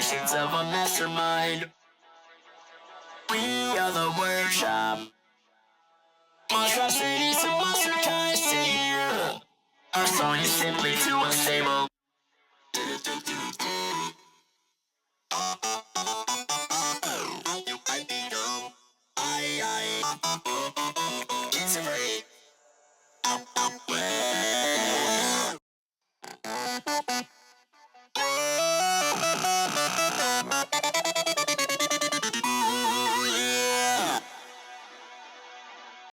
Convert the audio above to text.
Creations of a mastermind. We are the workshop. Monstrosities and monster kinds to hear. Our song is simply too unstable. It's a break.